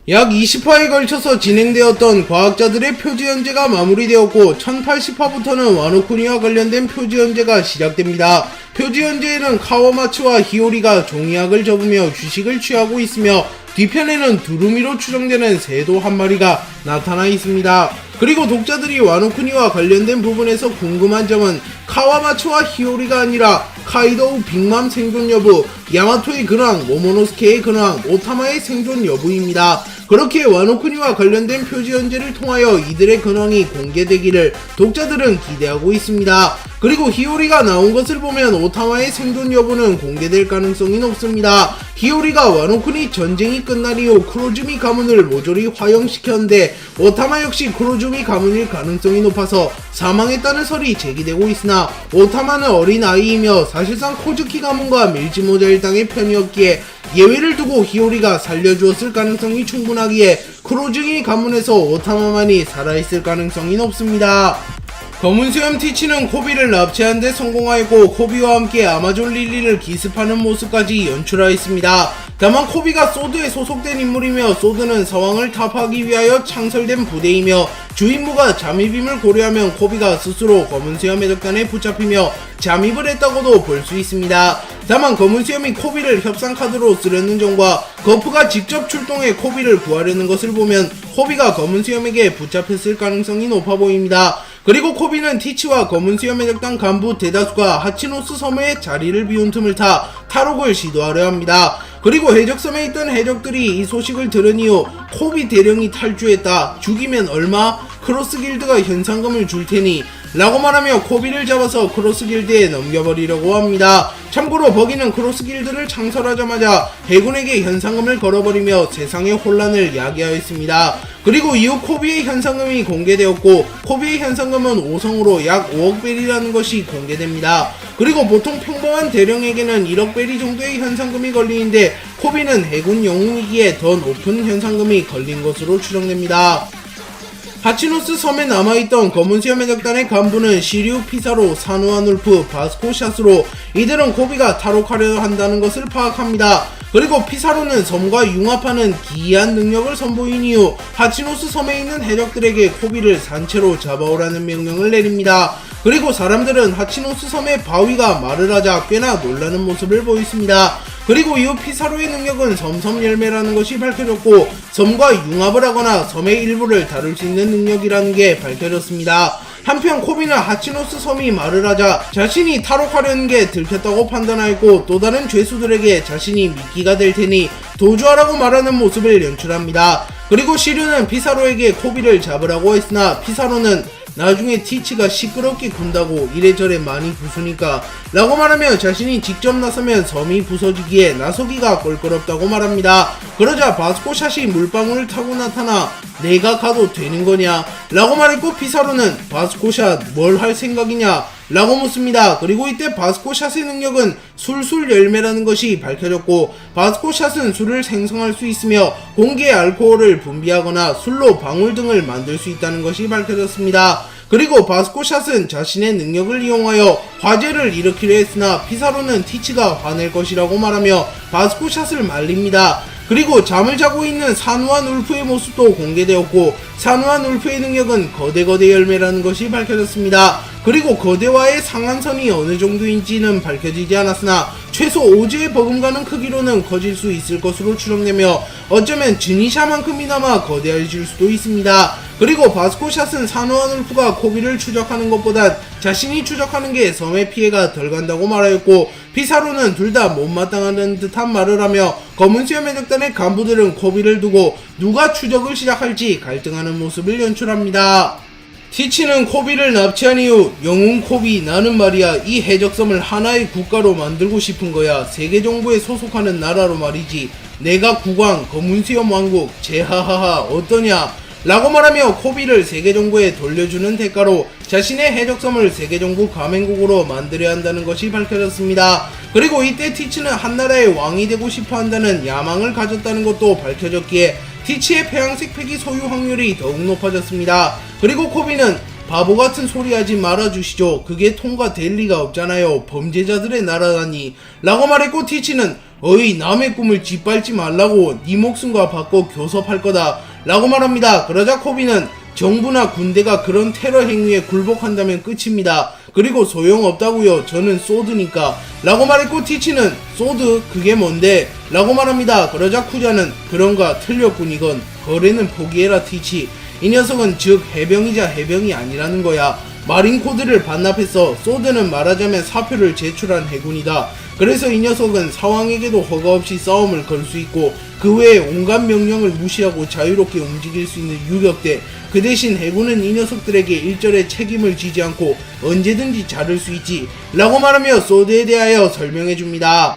약 20화에 걸쳐서 진행되었던 과학자들의 표지 연재가 마무리되었고 1080화부터는 와노쿠니와 관련된 표지 연재가 시작됩니다. 표지 연재에는 카와마츠와 히오리가 종이약을 접으며 휴식을 취하고 있으며 뒤편에는 두루미로 추정되는 새도 한 마리가 나타나 있습니다. 그리고 독자들이 와노쿠니와 관련된 부분에서 궁금한 점은 카와마츠와 히오리가 아니라 카이도우 빅맘 생존 여부, 야마토의 근황, 모모노스케의 근황, 오타마의 생존 여부입니다. 그렇게 와노쿠니와 관련된 표지 연재를 통하여 이들의 근황이 공개되기를 독자들은 기대하고 있습니다. 그리고 히오리가 나온 것을 보면 오타마의 생존 여부는 공개될 가능성이 높습니다. 히오리가 와노쿠니 전쟁이 끝난 이후 쿠로즈미 가문을 모조리 화형시켰는데 오타마 역시 쿠로즈미 가문일 가능성이 높아서 사망했다는 설이 제기되고 있으나 오타마는 어린 아이이며 사실상 코즈키 가문과 밀지모자 일당의 편이었기에 예외를 두고 히오리가 살려주었을 가능성이 충분하기에 쿠로즈미 가문에서 오타마만이 살아있을 가능성이 높습니다. 검은 수염 티치는 코비를 납치하는 데 성공하였고 코비와 함께 아마존 릴리를 기습하는 모습까지 연출하였습니다. 다만 코비가 소드에 소속된 인물이며 소드는 서왕을 타파하기 위하여 창설된 부대이며 주임무가 잠입임을 고려하면 코비가 스스로 검은 수염 해적단에 붙잡히며 잠입을 했다고도 볼 수 있습니다. 다만 검은 수염이 코비를 협상 카드로 쓰려는 점과 거프가 직접 출동해 코비를 구하려는 것을 보면 코비가 검은 수염에게 붙잡혔을 가능성이 높아 보입니다. 그리고 코비는 티치와 검은 수염 해적단 간부 대다수가 하치노스 섬에 자리를 비운 틈을 타 탈옥을 시도하려 합니다. 그리고 해적섬에 있던 해적들이 이 소식을 들은 이후 코비 대령이 탈주했다, 죽이면 얼마? 크로스 길드가 현상금을 줄 테니 라고 말하며 코비를 잡아서 크로스 길드에 넘겨버리려고 합니다. 참고로 버기는 크로스 길드를 창설하자마자 해군에게 현상금을 걸어버리며 세상의 혼란을 야기하였습니다. 그리고 이후 코비의 현상금이 공개되었고 코비의 현상금은 5성으로 약 5억 벨이라는 것이 공개됩니다. 그리고 보통 평범한 대령에게는 1억 벨이 정도의 현상금이 걸리는데 코비는 해군 영웅이기에 더 높은 현상금이 걸린 것으로 추정됩니다. 하치노스 섬에 남아있던 검은 수염 해적단의 간부는 시리우 피사로, 사누아 눌프, 바스코 샷으로 이들은 코비가 탈옥하려 한다는 것을 파악합니다. 그리고 피사로는 섬과 융합하는 기이한 능력을 선보인 이후 하치노스 섬에 있는 해적들에게 코비를 산채로 잡아오라는 명령을 내립니다. 그리고 사람들은 하치노스 섬의 바위가 말을 하자 꽤나 놀라는 모습을 보였습니다. 그리고 이후 피사로의 능력은 섬섬 열매라는 것이 밝혀졌고 섬과 융합을 하거나 섬의 일부를 다룰 수 있는 능력이라는 게 밝혀졌습니다. 한편 코비는 하치노스 섬이 말을 하자 자신이 탈옥하려는 게 들켰다고 판단하였고 또 다른 죄수들에게 자신이 미끼가 될 테니 도주하라고 말하는 모습을 연출합니다. 그리고 시류는 피사로에게 코비를 잡으라고 했으나 피사로는 나중에 티치가 시끄럽게 군다고 이래저래 많이 부수니까 라고 말하며 자신이 직접 나서면 섬이 부서지기에 나서기가 껄끄럽다고 말합니다. 그러자 바스코샷이 물방울을 타고 나타나 내가 가도 되는 거냐 라고 말했고 피사로는 바스코샷 뭘 할 생각이냐 라고 묻습니다. 그리고 이때 바스코샷의 능력은 술술 열매라는 것이 밝혀졌고 바스코샷은 술을 생성할 수 있으며 공기에 알코올을 분비하거나 술로 방울 등을 만들 수 있다는 것이 밝혀졌습니다. 그리고 바스코샷은 자신의 능력을 이용하여 화재를 일으키려 했으나 피사로는 티치가 화낼 것이라고 말하며 바스코샷을 말립니다. 그리고 잠을 자고 있는 사누아 울프의 모습도 공개되었고 사누아 울프의 능력은 거대 열매라는 것이 밝혀졌습니다. 그리고 거대와의 상한선이 어느 정도인지는 밝혀지지 않았으나 최소 오즈에 버금가는 크기로는 커질 수 있을 것으로 추정되며 어쩌면 지니샤만큼이나마 거대해질 수도 있습니다. 그리고 바스코샷은 사누아 울프가 코비를 추적하는 것보단 자신이 추적하는 게 섬의 피해가 덜 간다고 말하였고 피사로는 둘 다 못마땅하는 듯한 말을 하며 검은 수염 해적단의 간부들은 코비를 두고 누가 추적을 시작할지 갈등하는 모습을 연출합니다. 티치는 코비를 납치한 이후 영웅 코비 나는 말이야 이 해적섬을 하나의 국가로 만들고 싶은 거야. 세계정부에 소속하는 나라로 말이지. 내가 국왕 검은수염 왕국 제하하하 어떠냐 라고 말하며 코비를 세계정부에 돌려주는 대가로 자신의 해적섬을 세계정부 가맹국으로 만들어야 한다는 것이 밝혀졌습니다. 그리고 이때 티치는 한나라의 왕이 되고 싶어 한다는 야망을 가졌다는 것도 밝혀졌기에 티치의 폐양색 팩이 소유 확률이 더욱 높아졌습니다. 그리고 코비는 바보같은 소리 하지 말아주시죠. 그게 통과될 리가 없잖아요. 범죄자들의 나라다니 라고 말했고 티치는 어이 남의 꿈을 짓밟지 말라고 네 목숨과 바꿔 교섭할 거다 라고 말합니다. 그러자 코비는 정부나 군대가 그런 테러 행위에 굴복한다면 끝입니다. 그리고 소용없다고요. 저는 소드니까 라고 말했고 티치는 소드? 그게 뭔데? 라고 말합니다. 그러자 쿠자는 그런가 틀렸군 이건. 거래는 포기해라 티치. 이 녀석은 즉 해병이자 해병이 아니라는 거야. 마린 코드를 반납해서 소드는 말하자면 사표를 제출한 해군이다. 그래서 이 녀석은 사왕에게도 허가 없이 싸움을 걸 수 있고 그 외에 온갖 명령을 무시하고 자유롭게 움직일 수 있는 유격대. 그 대신 해군은 이 녀석들에게 일절의 책임을 지지 않고 언제든지 자를 수 있지 라고 말하며 소드에 대하여 설명해줍니다.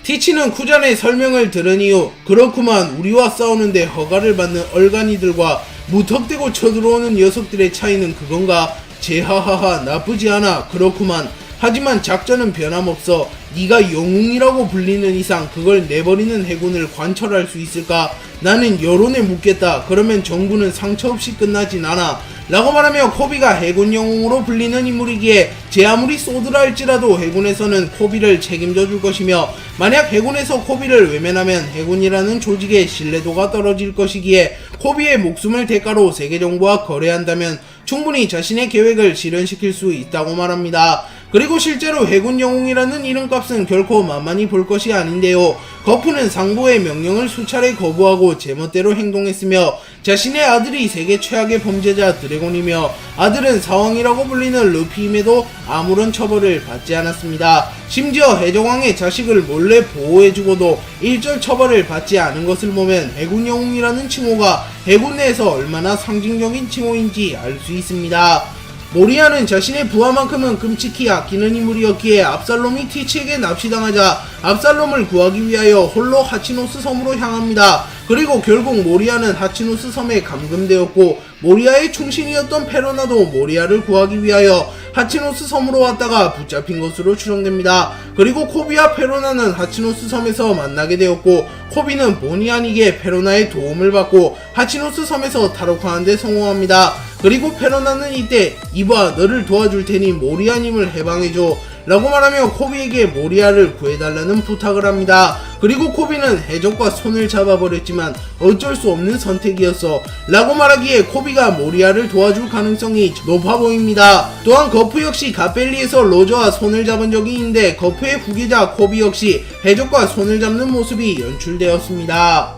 티치는 쿠잔의 설명을 들은 이후 그렇구만 우리와 싸우는데 허가를 받는 얼간이들과 무턱대고 쳐들어오는 녀석들의 차이는 그건가? 제하하하 나쁘지 않아 그렇구만. 하지만 작전은 변함없어. 네가 영웅이라고 불리는 이상 그걸 내버리는 해군을 관철할 수 있을까? 나는 여론에 묻겠다. 그러면 정부는 상처 없이 끝나진 않아 라고 말하며 코비가 해군 영웅으로 불리는 인물이기에 제 아무리 소드라 할지라도 해군에서는 코비를 책임져 줄 것이며 만약 해군에서 코비를 외면하면 해군이라는 조직의 신뢰도가 떨어질 것이기에 코비의 목숨을 대가로 세계정부와 거래한다면 충분히 자신의 계획을 실현시킬 수 있다고 말합니다. 그리고 실제로 해군 영웅이라는 이름값은 결코 만만히 볼 것이 아닌데요. 거프는 상부의 명령을 수차례 거부하고 제멋대로 행동했으며 자신의 아들이 세계 최악의 범죄자 드래곤이며 아들은 사왕이라고 불리는 루피임에도 아무런 처벌을 받지 않았습니다. 심지어 해적왕의 자식을 몰래 보호해주고도 일절 처벌을 받지 않은 것을 보면 해군 영웅이라는 칭호가 해군 내에서 얼마나 상징적인 칭호인지 알 수 있습니다. 모리아는 자신의 부하만큼은 끔찍히 아끼는 인물이었기에 압살롬이 티치에게 납치당하자 압살롬을 구하기 위하여 홀로 하치노스 섬으로 향합니다. 그리고 결국 모리아는 하치노스 섬에 감금되었고 모리아의 충신이었던 페로나도 모리아를 구하기 위하여 하치노스 섬으로 왔다가 붙잡힌 것으로 추정됩니다. 그리고 코비와 페로나는 하치노스 섬에서 만나게 되었고 코비는 본의 아니게 페로나의 도움을 받고 하치노스 섬에서 탈옥하는 데 성공합니다. 그리고 페로나는 이때 이봐 너를 도와줄 테니 모리아님을 해방해줘 라고 말하며 코비에게 모리아를 구해달라는 부탁을 합니다. 그리고 코비는 해적과 손을 잡아버렸지만 어쩔 수 없는 선택이었어 라고 말하기에 코비가 모리아를 도와줄 가능성이 높아 보입니다. 또한 거프 역시 갓벨리에서 로저와 손을 잡은 적이 있는데 거프의 후계자 코비 역시 해적과 손을 잡는 모습이 연출되었습니다.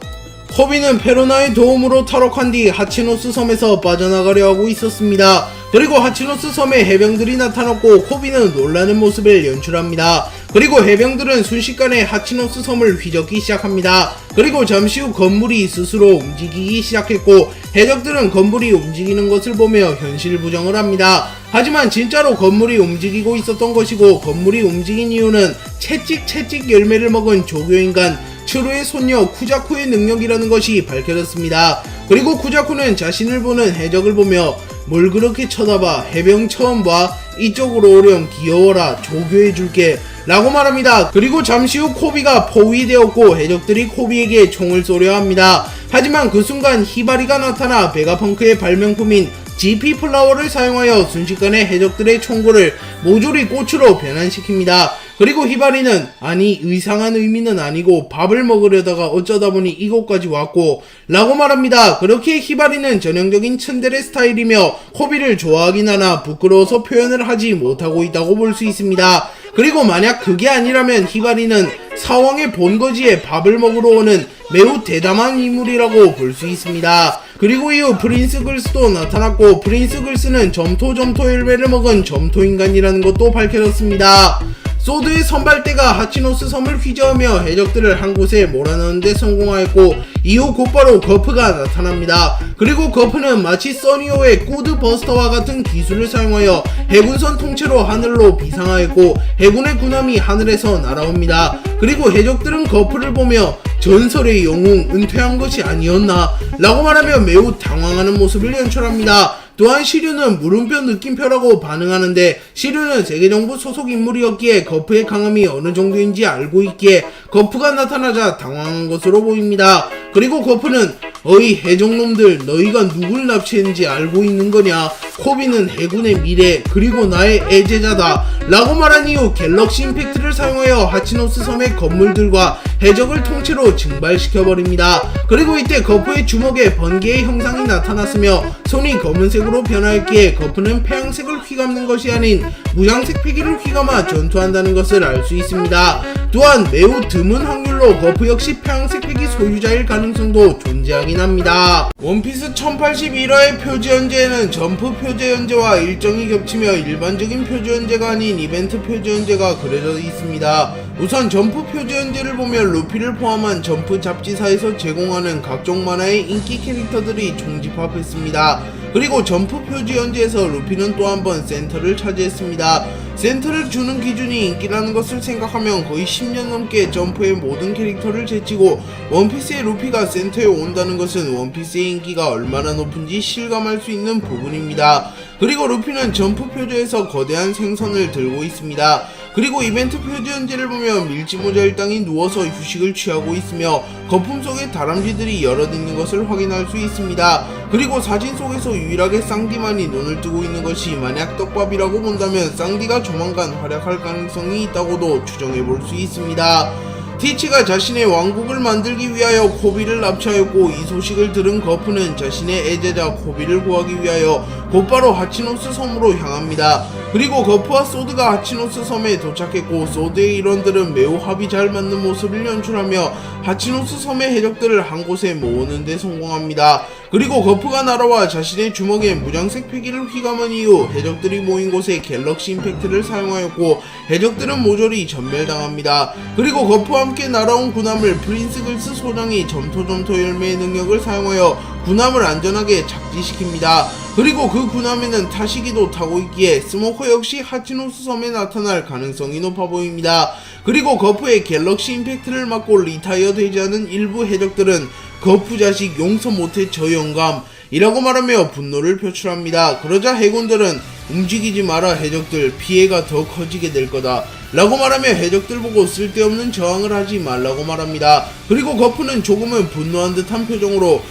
코비는 페로나의 도움으로 탈옥한 뒤 하치노스 섬에서 빠져나가려 하고 있었습니다. 그리고 하치노스 섬에 해병들이 나타났고 코비는 놀라는 모습을 연출합니다. 그리고 해병들은 순식간에 하치노스 섬을 휘젓기 시작합니다. 그리고 잠시 후 건물이 스스로 움직이기 시작했고 해적들은 건물이 움직이는 것을 보며 현실 부정을 합니다. 하지만 진짜로 건물이 움직이고 있었던 것이고 건물이 움직인 이유는 채찍 열매를 먹은 조교인간 츠루의 손녀 쿠자쿠의 능력이라는 것이 밝혀졌습니다. 그리고 쿠자쿠는 자신을 보는 해적을 보며 뭘 그렇게 쳐다봐 해병 처음 봐 이쪽으로 오렴 귀여워라 조교해줄게 라고 말합니다. 그리고 잠시 후 코비가 포위되었고 해적들이 코비에게 총을 쏘려 합니다. 하지만 그 순간 히바리가 나타나 베가펑크의 발명품인 GP 플라워를 사용하여 순식간에 해적들의 총구를 모조리 꽃으로 변환시킵니다. 그리고 히바리는 아니 의상한 의미는 아니고 밥을 먹으려다가 어쩌다 보니 이곳까지 왔고 라고 말합니다. 그렇게 히바리는 전형적인 츤데레 스타일이며 코비를 좋아하긴 하나 부끄러워서 표현을 하지 못하고 있다고 볼 수 있습니다. 그리고 만약 그게 아니라면 히바리는 사왕의 본거지에 밥을 먹으러 오는 매우 대담한 인물이라고 볼 수 있습니다. 그리고 이후 프린스 글스도 나타났고 프린스 글스는 점토 열매를 먹은 점토인간이라는 것도 밝혀졌습니다. 소드의 선발대가 하치노스 섬을 휘저으며 해적들을 한 곳에 몰아넣는 데 성공하였고 이후 곧바로 거프가 나타납니다. 그리고 거프는 마치 써니오의 꾸드 버스터와 같은 기술을 사용하여 해군선 통째로 하늘로 비상하였고 해군의 군함이 하늘에서 날아옵니다. 그리고 해적들은 거프를 보며 전설의 영웅 은퇴한 것이 아니었나 라고 말하며 매우 당황하는 모습을 연출합니다. 또한 시류는 물음표 느낌표라고 반응하는데 시류는 세계정부 소속 인물이었기에 거프의 강함이 어느 정도인지 알고 있기에 거프가 나타나자 당황한 것으로 보입니다. 그리고 거프는 어이 해적놈들, 너희가 누굴 납치했는지 알고 있는 거냐? 코비는 해군의 미래 그리고 나의 애제자다 라고 말한 이후 갤럭시 임팩트를 사용하여 하치노스 섬의 건물들과 해적을 통째로 증발시켜버립니다. 그리고 이때 거프의 주먹에 번개의 형상이 나타났으며 손이 검은색으로 변화했기에 거프는 폐양색을 휘감는 것이 아닌 무장색 패기를 휘감아 전투한다는 것을 알 수 있습니다. 또한 매우 드문 확률로 거프 역시 폐양색 패기 소유자일 가능성도 존재하긴 합니다. 원피스 1081화의 표지 연재에는 점프 표지 연재와 일정이 겹치며 일반적인 표지 연재가 아닌 이벤트 표지 연재가 그려져 있습니다. 우선 점프 표지 연재를 보면 루피를 포함한 점프 잡지사에서 제공하는 각종 만화의 인기 캐릭터들이 총집합했습니다. 그리고 점프 표지 연재에서 루피는 또 한 번 센터를 차지했습니다. 센터를 주는 기준이 인기라는 것을 생각하면 거의 10년 넘게 점프의 모든 캐릭터를 제치고 원피스의 루피가 센터에 온다는 것은 원피스의 인기가 얼마나 높은지 실감할 수 있는 부분입니다. 그리고 루피는 점프 표지에서 거대한 생선을 들고 있습니다. 그리고 이벤트 표지 연재를 보면 밀지모자 일당이 누워서 휴식을 취하고 있으며 거품 속에 다람쥐들이 여럿 있는 것을 확인할 수 있습니다. 그리고 사진 속에서 유일하게 쌍디만이 눈을 뜨고 있는 것이 만약 떡밥이라고 본다면 쌍디가 조만간 활약할 가능성이 있다고도 추정해볼 수 있습니다. 티치가 자신의 왕국을 만들기 위하여 코비를 납치하였고 이 소식을 들은 거프는 자신의 애제자 코비를 구하기 위하여 곧바로 하치노스 섬으로 향합니다. 그리고 거프와 소드가 하치노스 섬에 도착했고 소드의 일원들은 매우 합이 잘 맞는 모습을 연출하며 하치노스 섬의 해적들을 한 곳에 모으는 데 성공합니다. 그리고 거프가 날아와 자신의 주먹에 무장색 패기를 휘감은 이후 해적들이 모인 곳에 갤럭시 임팩트를 사용하였고 해적들은 모조리 전멸당합니다. 그리고 거프와 함께 날아온 군함을 프린스 글스 소장이 점토점토 열매의 능력을 사용하여 군함을 안전하게 착지시킵니다. 그리고 그 군함에는 타시기도 타고 있기에 스모커 역시 하치노스 섬에 나타날 가능성이 높아 보입니다. 그리고 거프의 갤럭시 임팩트를 맞고 리타이어 되지 않은 일부 해적들은 거프 자식 용서 못해 저 영감 이라고 말하며 분노를 표출합니다. 그러자 해군들은 움직이지 마라 해적들, 피해가 더 커지게 될 거다 라고 말하며 해적들 보고 쓸데없는 저항을 하지 말라고 말합니다. 그리고 거프는 조금은 분노한 듯한 표정으로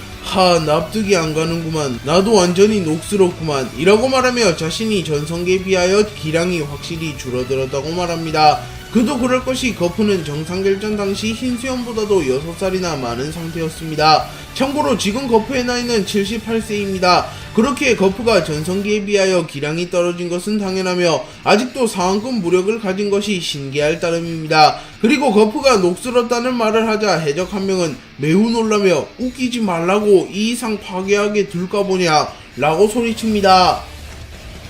납득이 안 가는구만, 나도 완전히 녹슬었구만 이라고 말하며 자신이 전성기에 비하여 기량이 확실히 줄어들었다고 말합니다. 그도 그럴 것이 거프는 정상결전 당시 흰수염보다도 6살이나 많은 상태였습니다. 참고로 지금 거프의 나이는 78세입니다. 그렇게 거프가 전성기에 비하여 기량이 떨어진 것은 당연하며 아직도 상황급 무력을 가진 것이 신기할 따름입니다. 그리고 거프가 녹슬었다는 말을 하자 해적 한 명은 매우 놀라며 웃기지 말라고 이 이상 파괴하게 둘까 보냐 라고 소리칩니다.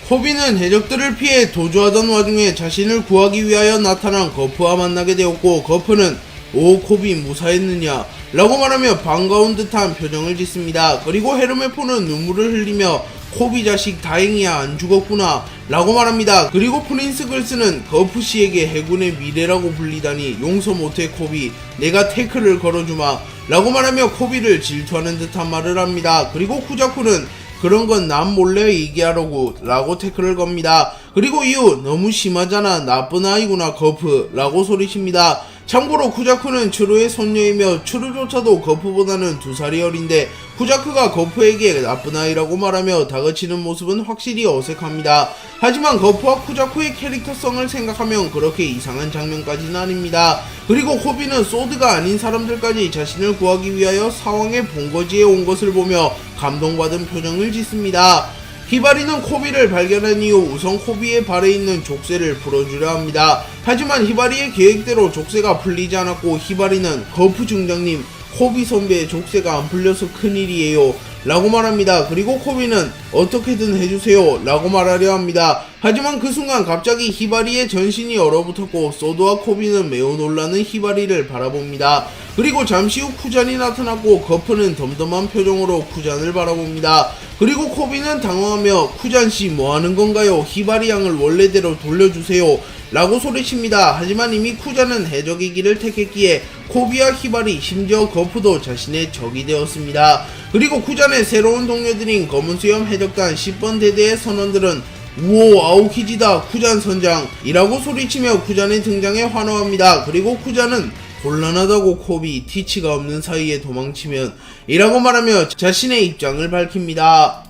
코비는 해적들을 피해 도주하던 와중에 자신을 구하기 위하여 나타난 거프와 만나게 되었고 거프는 오 코비 무사했느냐 라고 말하며 반가운 듯한 표정을 짓습니다. 그리고 헤르메포는 눈물을 흘리며 코비 자식 다행이야 안 죽었구나 라고 말합니다. 그리고 프린스 글스는 거프씨에게 해군의 미래라고 불리다니 용서 못해 코비, 내가 태클을 걸어주마 라고 말하며 코비를 질투하는 듯한 말을 합니다. 그리고 쿠자쿠는 그런 건 남 몰래 얘기하라고 라고 태클을 겁니다. 그리고 이후 너무 심하잖아 나쁜 아이구나 거프 라고 소리칩니다. 참고로 쿠자쿠는 추루의 손녀이며 추루조차도 거프보다는 2살이 어린데 쿠자쿠가 거프에게 나쁜 아이라고 말하며 다그치는 모습은 확실히 어색합니다. 하지만 거프와 쿠자쿠의 캐릭터성을 생각하면 그렇게 이상한 장면까지는 아닙니다. 그리고 코비는 소드가 아닌 사람들까지 자신을 구하기 위하여 사왕의 본거지에 온 것을 보며 감동받은 표정을 짓습니다. 히바리는 코비를 발견한 이후 우선 코비의 발에 있는 족쇄를 풀어주려 합니다. 하지만 히바리의 계획대로 족쇄가 풀리지 않았고 히바리는 거프 중장님, 코비 선배의 족쇄가 안 풀려서 큰일이에요 라고 말합니다. 그리고 코비는 어떻게든 해주세요 라고 말하려 합니다. 하지만 그 순간 갑자기 히바리의 전신이 얼어붙었고 소드와 코비는 매우 놀라는 히바리를 바라봅니다. 그리고 잠시 후 쿠잔이 나타났고 거프는 덤덤한 표정으로 쿠잔을 바라봅니다. 그리고 코비는 당황하며 쿠잔씨 뭐하는 건가요? 히바리 양을 원래대로 돌려주세요 라고 소리칩니다. 하지만 이미 쿠잔은 해적의 길을 택했기에 코비와 히바리 심지어 거프도 자신의 적이 되었습니다. 그리고 쿠잔의 새로운 동료들인 검은수염 해적단 10번 대대의 선원들은 우오 아오키지다 쿠잔 선장 이라고 소리치며 쿠잔의 등장에 환호합니다. 그리고 쿠잔은 곤란하다고 코비 티치가 없는 사이에 도망치면 이라고 말하며 자신의 입장을 밝힙니다.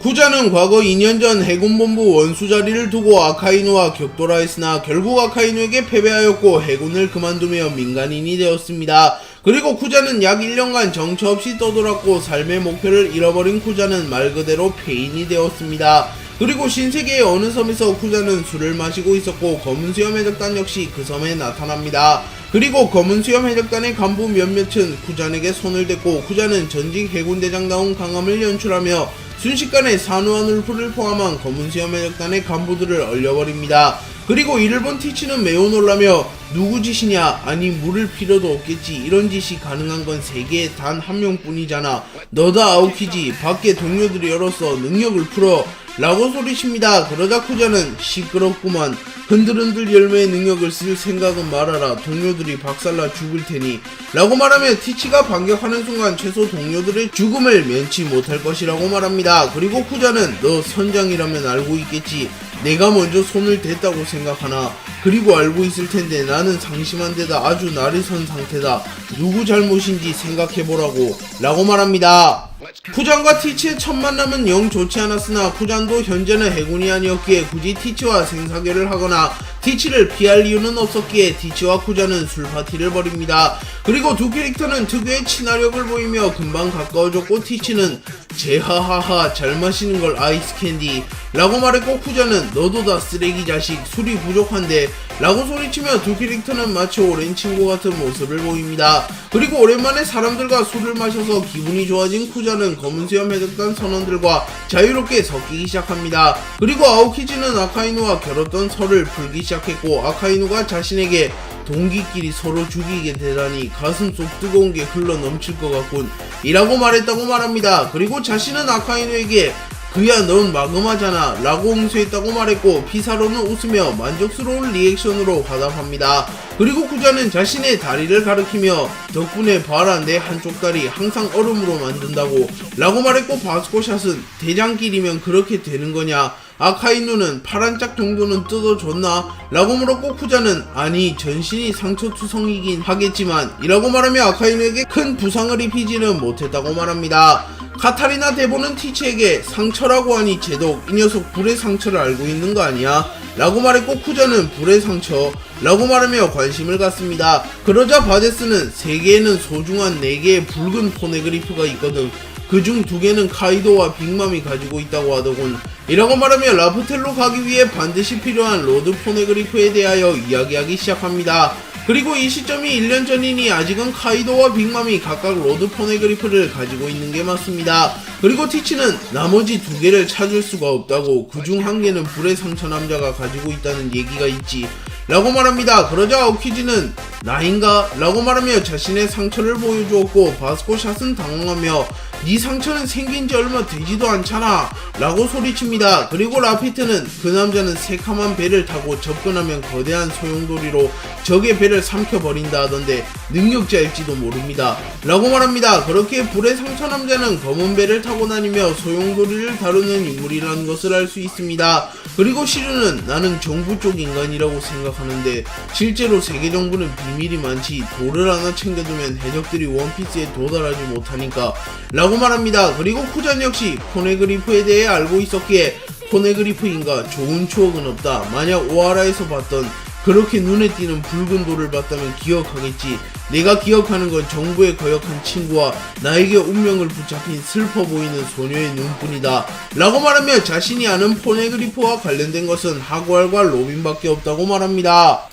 쿠자는 과거 2년 전 해군본부 원수 자리를 두고 아카이누와 격돌하 했으나 결국 아카이누에게 패배하였고 해군을 그만두며 민간인이 되었습니다. 그리고 쿠자는 약 1년간 정처 없이 떠돌았고 삶의 목표를 잃어버린 쿠자는 말 그대로 폐인이 되었습니다. 그리고 신세계의 어느 섬에서 쿠자는 술을 마시고 있었고 검은수염 해적단 역시 그 섬에 나타납니다. 그리고 검은수염 해적단의 간부 몇몇은 쿠잔에게 손을 댔고 쿠자는 전직 해군대장다운 강함을 연출하며 순식간에 산우와 울프를 포함한 검은수염 해적단의 간부들을 얼려버립니다. 그리고 이를 본 티치는 매우 놀라며 누구 짓이냐, 아니 물을 필요도 없겠지, 이런 짓이 가능한 건 세계에 단 한 명뿐이잖아, 너다 아오키지, 밖에 동료들이 열어서 능력을 풀어 라고 소리칩니다. 그러자 쿠자는 시끄럽구만, 흔들흔들 열매의 능력을 쓸 생각은 말아라, 동료들이 박살나 죽을 테니 라고 말하며 티치가 반격하는 순간 최소 동료들의 죽음을 면치 못할 것이라고 말합니다. 그리고 쿠자는 너 선장이라면 알고 있겠지, 내가 먼저 손을 댔다고 생각하나, 그리고 알고 있을 텐데 나는 상심한 데다 아주 날이 선 상태다, 누구 잘못인지 생각해보라고 라고 말합니다. 쿠잔과 티치의 첫 만남은 영 좋지 않았으나 쿠잔도 현재는 해군이 아니었기에 굳이 티치와 생사결을 하거나 티치를 피할 이유는 없었기에 티치와 쿠잔은 술 파티를 벌입니다. 그리고 두 캐릭터는 특유의 친화력을 보이며 금방 가까워졌고 티치는 제하하하 잘 마시는 걸 아이스 캔디 라고 말했고 쿠잔은 너도 다 쓰레기 자식, 술이 부족한데 라고 소리치며 두 캐릭터는 마치 오랜 친구 같은 모습을 보입니다. 그리고 오랜만에 사람들과 술을 마셔서 기분이 좋아진 쿠잔은 검은수염 해적단 선원들과 자유롭게 섞이기 시작합니다. 그리고 아오키지는 아카이누와 결었던 설을 풀기 시작했고 아카이누가 자신에게 동기끼리 서로 죽이게 되다니 가슴속 뜨거운 게 흘러 넘칠 것 같군 이라고 말했다고 말합니다. 그리고 자신은 아카이누에게 그야 넌 마그마잖아 라고 응수했다고 말했고 피사로는 웃으며 만족스러운 리액션으로 화답합니다. 그리고 쿠자는 자신의 다리를 가리키며 덕분에 봐라 내 한쪽 다리 항상 얼음으로 만든다고 라고 말했고 바스코샷은 대장끼리면 그렇게 되는 거냐, 아카이누는 파란 짝 정도는 뜯어줬나? 라고 물었고 쿠자는 아니 전신이 상처투성이긴 하겠지만 이라고 말하며 아카이누에게 큰 부상을 입히지는 못했다고 말합니다. 카타리나 데보는 티치에게 상처라고 하니 제독 이 녀석 불의 상처를 알고 있는 거 아니야? 라고 말했고 쿠자는 불의 상처 라고 말하며 관심을 갖습니다. 그러자 바데스는 세계에는 소중한 4개의 붉은 포네그리프가 있거든, 그중 2개는 카이도와 빅맘이 가지고 있다고 하더군 이라고 말하며 라프텔로 가기 위해 반드시 필요한 로드 포네그리프에 대하여 이야기하기 시작합니다. 그리고 이 시점이 1년 전이니 아직은 카이도와 빅맘이 각각 로드 포네그리프를 가지고 있는 게 맞습니다. 그리고 티치는 나머지 2개를 찾을 수가 없다고, 그중 1개는 불의 상처 남자가 가지고 있다는 얘기가 있지 라고 말합니다. 그러자 아오키지는 나인가? 라고 말하며 자신의 상처를 보여주었고 바스코샷은 당황하며 네 상처는 생긴지 얼마 되지도 않잖아 라고 소리칩니다. 그리고 라피트는 그 남자는 새카만 배를 타고 접근하면 거대한 소용돌이로 적의 배를 삼켜버린다 하던데 능력자일지도 모릅니다 라고 말합니다. 그렇게 불의 상처 남자는 검은 배를 타고 다니며 소용돌이를 다루는 인물이라는 것을 알 수 있습니다. 그리고 시루는 나는 정부 쪽 인간이라고 생각하는데 실제로 세계 정부는 비밀이 많지, 돌을 하나 챙겨두면 해적들이 원피스에 도달하지 못하니까 라고 말합니다. 그리고 쿠잔 역시 포네그리프에 대해 알고 있었기에 포네그리프인가 좋은 추억은 없다, 만약 오하라에서 봤던 그렇게 눈에 띄는 붉은 돌을 봤다면 기억하겠지, 내가 기억하는 건 정부의 거역한 친구와 나에게 운명을 붙잡힌 슬퍼 보이는 소녀의 눈뿐이다 라고 말하며 자신이 아는 포네그리프와 관련된 것은 하구알과 로빈밖에 없다고 말합니다.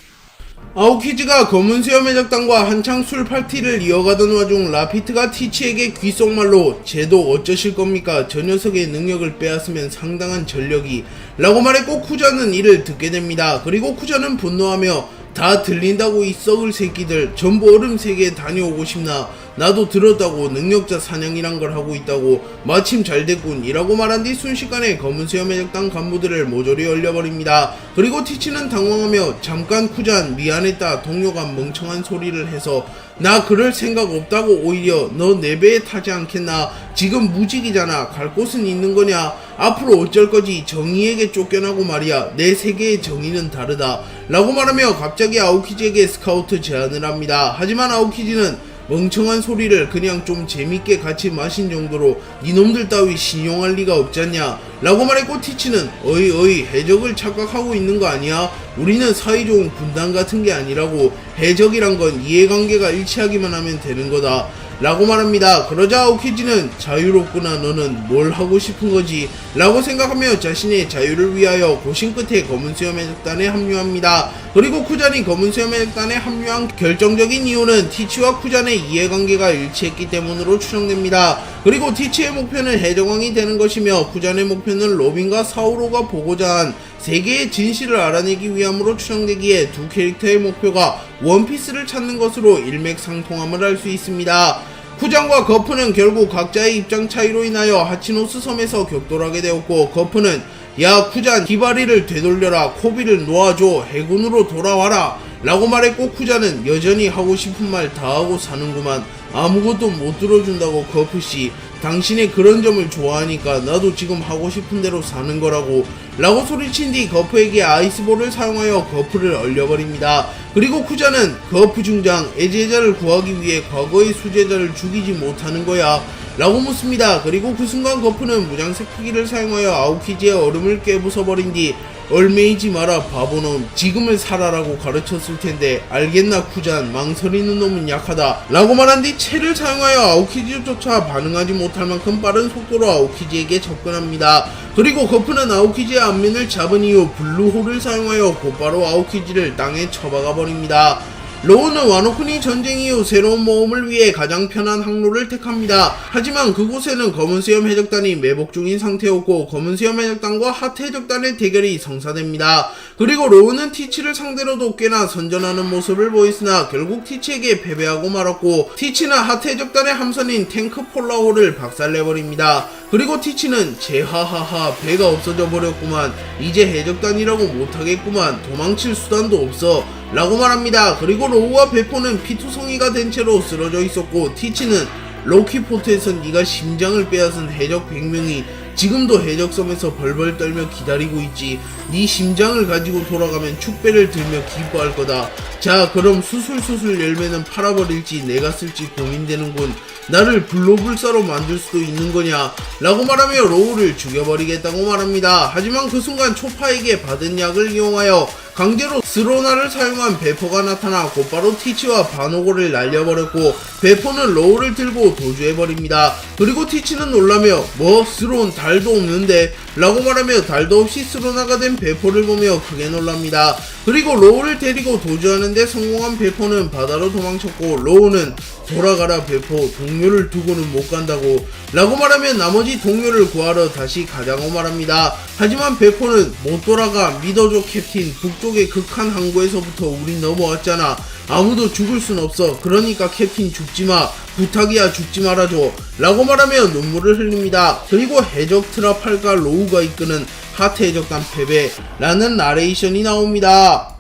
아오키지가 검은수염 해적단과 한창 술 파티를 이어가던 와중 라피트가 티치에게 귓속말로 쟤도 어쩌실 겁니까? 저 녀석의 능력을 빼앗으면 상당한 전력이 라고 말했고 쿠자는 이를 듣게 됩니다. 그리고 쿠자는 분노하며 다 들린다고 이 썩을 새끼들, 전부 얼음 세계에 다녀오고 싶나? 나도 들었다고 능력자 사냥이란 걸 하고 있다고 마침 잘됐군 이라고 말한 뒤 순식간에 검은 수염 해적단 간부들을 모조리 얼려버립니다. 그리고 티치는 당황하며 잠깐 쿠잔 미안했다 동료가 멍청한 소리를 해서 나 그럴 생각 없다고 오히려 너 내 배에 타지 않겠나 지금 무직이잖아 갈 곳은 있는 거냐 앞으로 어쩔 거지 정의에게 쫓겨나고 말이야 내 세계의 정의는 다르다 라고 말하며 갑자기 아오키지에게 스카우트 제안을 합니다. 하지만 아오키지는 멍청한 소리를 그냥 좀 재밌게 같이 마신 정도로 니놈들 따위 신용할 리가 없잖냐 라고 말했고 티치는 어이 해적을 착각하고 있는 거 아니야? 우리는 사이좋은 군단 같은 게 아니라고 해적이란 건 이해관계가 일치하기만 하면 되는 거다 라고 말합니다. 그러자 아오키지는 자유롭구나 너는 뭘 하고 싶은 거지 라고 생각하며 자신의 자유를 위하여 고심 끝에 검은 수염 해적단에 합류합니다. 그리고 쿠잔이 검은 수염 해적단에 합류한 결정적인 이유는 티치와 쿠잔의 이해관계가 일치했기 때문으로 추정됩니다. 그리고 티치의 목표는 해적왕이 되는 것이며 쿠잔의 목표는 로빈과 사우로가 보고자 한 세계의 진실을 알아내기 위함으로 추정되기에 두 캐릭터의 목표가 원피스를 찾는 것으로 일맥상통함을 알 수 있습니다. 쿠잔과 거프는 결국 각자의 입장 차이로 인하여 하치노스 섬에서 격돌하게 되었고 거프는 야 쿠잔 히바리를 되돌려라 코비를 놓아줘 해군으로 돌아와라 라고 말했고 쿠잔은 여전히 하고 싶은 말 다 하고 사는구만 아무것도 못 들어준다고 거프씨 당신의 그런 점을 좋아하니까 나도 지금 하고 싶은 대로 사는 거라고 라고 소리친 뒤 거프에게 아이스볼을 사용하여 거프를 얼려버립니다. 그리고 쿠잔은 거프 중장 애제자를 구하기 위해 과거의 수제자를 죽이지 못하는 거야 라고 묻습니다. 그리고 그 순간 거프는 무장색 크기를 사용하여 아오키지의 얼음을 깨부숴버린 뒤 얼매이지 마라 바보놈 지금을 살아라고 가르쳤을 텐데 알겠나 쿠잔 망설이는 놈은 약하다 라고 말한 뒤 채를 사용하여 아오키지조차 반응하지 못할 만큼 빠른 속도로 아오키지에게 접근합니다. 그리고 거프는 아오키지의 앞면을 잡은 이후 블루홀을 사용하여 곧바로 아오키지를 땅에 쳐박아 버립니다. 로우는 와노쿠니 전쟁 이후 새로운 모험을 위해 가장 편한 항로를 택합니다. 하지만 그곳에는 검은 수염 해적단이 매복 중인 상태였고 검은 수염 해적단과 하트 해적단의 대결이 성사됩니다. 그리고 로우는 티치를 상대로도 꽤나 선전하는 모습을 보였으나 결국 티치에게 패배하고 말았고 티치는 하트 해적단의 함선인 탱크 폴라호를 박살내버립니다. 그리고 티치는 제하하하 배가 없어져 버렸구만 이제 해적단이라고 못하겠구만 도망칠 수단도 없어 라고 말합니다. 그리고 로우와 베포는 피투성이가 된 채로 쓰러져 있었고 티치는 로키포트에서 네가 심장을 빼앗은 해적 100명이 지금도 해적섬에서 벌벌 떨며 기다리고 있지 네 심장을 가지고 돌아가면 축배를 들며 기뻐할 거다. 자 그럼 수술수술 열매는 팔아버릴지 내가 쓸지 고민되는군. 나를 불로불사로 만들 수도 있는 거냐 라고 말하며 로우를 죽여버리겠다고 말합니다. 하지만 그 순간 초파에게 받은 약을 이용하여 강제로 스로나를 사용한 베포가 나타나 곧바로 티치와 바노고를 날려버렸고 베포는 로우를 들고 도주해버립니다. 그리고 티치는 놀라며 뭐 스론 달도 없는데 라고 말하며 달도 없이 스로나가 된 베포를 보며 크게 놀랍니다. 그리고 로우를 데리고 도주하는데 성공한 베포는 바다로 도망쳤고 로우는 돌아가라 베포 동료를 두고는 못 간다고 라고 말하며 나머지 동료를 구하러 다시 가자고 말합니다. 하지만 베포는 못 돌아가 믿어줘 캡틴 북쪽의 극한 항구에서부터 우린 넘어왔잖아 아무도 죽을 순 없어 그러니까 캡틴 죽지마 부탁이야 죽지 말아줘 라고 말하며 눈물을 흘립니다. 그리고 해적 트라팔과 로우가 이끄는 하트 해적단 패배라는 나레이션이 나옵니다.